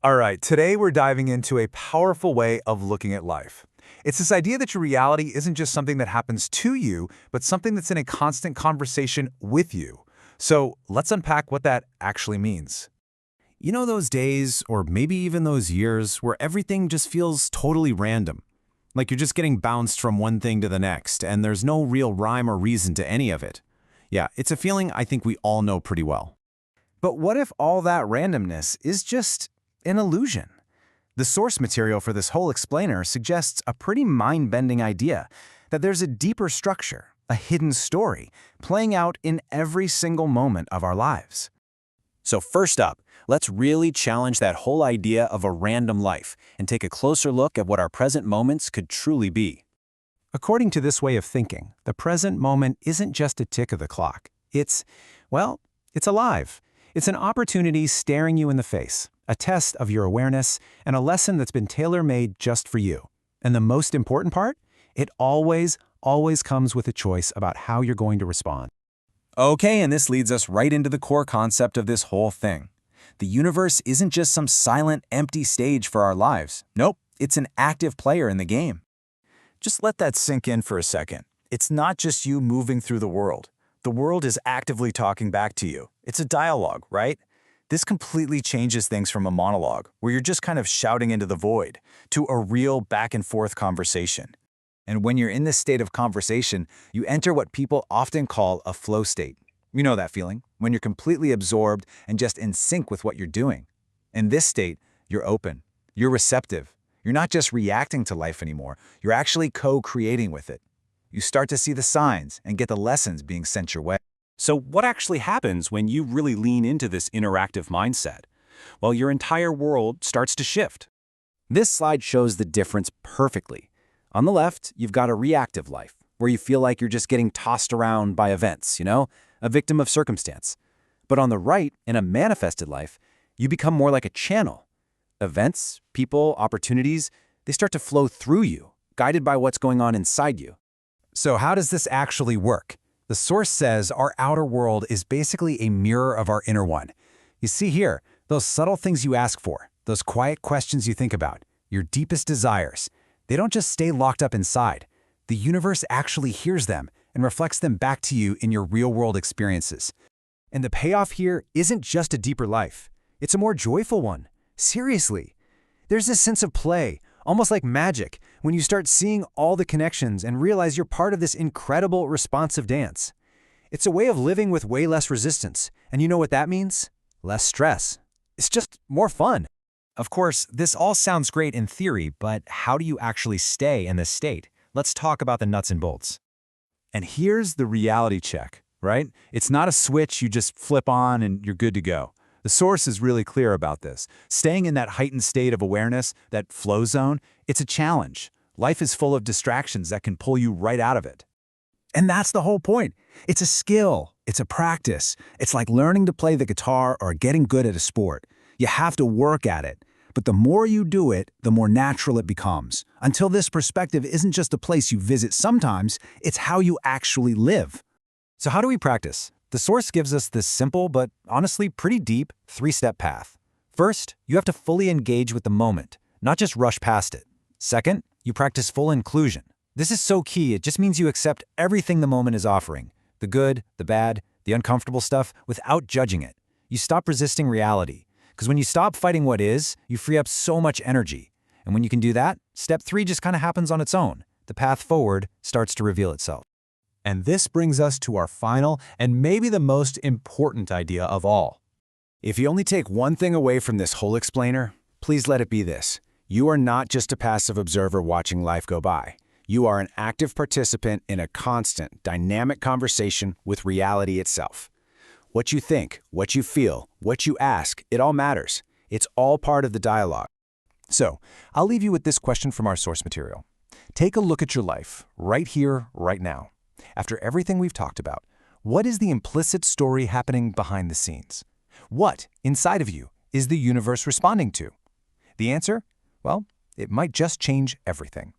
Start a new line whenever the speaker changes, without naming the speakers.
All right, today we're diving into a powerful way of looking at life. It's this idea that your reality isn't just something that happens to you, but something that's in a constant conversation with you. So let's unpack what that actually means.
You know those days, or maybe even those years, where everything just feels totally random? Like you're just getting bounced from one thing to the next, and there's no real rhyme or reason to any of it. Yeah, it's a feeling I think we all know pretty well.
But what if all that randomness is just an illusion? The source material for this whole explainer suggests a pretty mind-bending idea that there's a deeper structure, a hidden story, playing out in every single moment of our lives.
So first up, let's really challenge that whole idea of a random life and take a closer look at what our present moments could truly be.
According to this way of thinking, the present moment isn't just a tick of the clock. It's alive. It's an opportunity staring you in the face, a test of your awareness, and a lesson that's been tailor-made just for you. And the most important part? It always comes with a choice about how you're going to respond.
Okay, and this leads us right into the core concept of this whole thing. The universe isn't just some silent, empty stage for our lives. Nope, it's an active player in the game.
Just let that sink in for a second. It's not just you moving through the world. The world is actively talking back to you. It's a dialogue, right? This completely changes things from a monologue, where you're just kind of shouting into the void, to a real back-and-forth conversation. And when you're in this state of conversation, you enter what people often call a flow state. You know that feeling, when you're completely absorbed and just in sync with what you're doing. In this state, you're open, you're receptive. You're not just reacting to life anymore, you're actually co-creating with it. You start to see the signs and get the lessons being sent your way.
So what actually happens when you really lean into this interactive mindset? Well, your entire world starts to shift. This slide shows the difference perfectly. On the left, you've got a reactive life, where you feel like you're just getting tossed around by events, a victim of circumstance. But on the right, in a manifested life, you become more like a channel. Events, people, opportunities, they start to flow through you, guided by what's going on inside you.
So how does this actually work? The source says our outer world is basically a mirror of our inner one. You see here, those subtle things you ask for, those quiet questions you think about, your deepest desires, they don't just stay locked up inside. The universe actually hears them and reflects them back to you in your real-world experiences. And the payoff here isn't just a deeper life. It's a more joyful one. Seriously. There's this sense of play, almost like magic, when you start seeing all the connections and realize you're part of this incredible responsive dance. It's a way of living with way less resistance. And you know what that means? Less stress. It's just more fun.
Of course, this all sounds great in theory, but how do you actually stay in this state? Let's talk about the nuts and bolts.
And here's the reality check, right? It's not a switch you just flip on and you're good to go. The source is really clear about this. Staying in that heightened state of awareness, that flow zone, it's a challenge. Life is full of distractions that can pull you right out of it.
And that's the whole point. It's a skill. It's a practice. It's like learning to play the guitar or getting good at a sport. You have to work at it. But the more you do it, the more natural it becomes. Until this perspective isn't just a place you visit sometimes, it's how you actually live.
So how do we practice? The source gives us this simple but honestly pretty deep 3-step path. First, you have to fully engage with the moment, not just rush past it. Second, you practice full inclusion. This is so key, it just means you accept everything the moment is offering, the good, the bad, the uncomfortable stuff, without judging it. You stop resisting reality. Because when you stop fighting what is, you free up so much energy. And when you can do that, step 3 just kind of happens on its own. The path forward starts to reveal itself.
And this brings us to our final and maybe the most important idea of all.
If you only take one thing away from this whole explainer, please let it be this. You are not just a passive observer watching life go by. You are an active participant in a constant, dynamic conversation with reality itself. What you think, what you feel, what you ask, it all matters. It's all part of the dialogue.
So, I'll leave you with this question from our source material. Take a look at your life, right here, right now. After everything we've talked about, what is the implicit story happening behind the scenes? What, inside of you, is the universe responding to? The answer? Well, it might just change everything.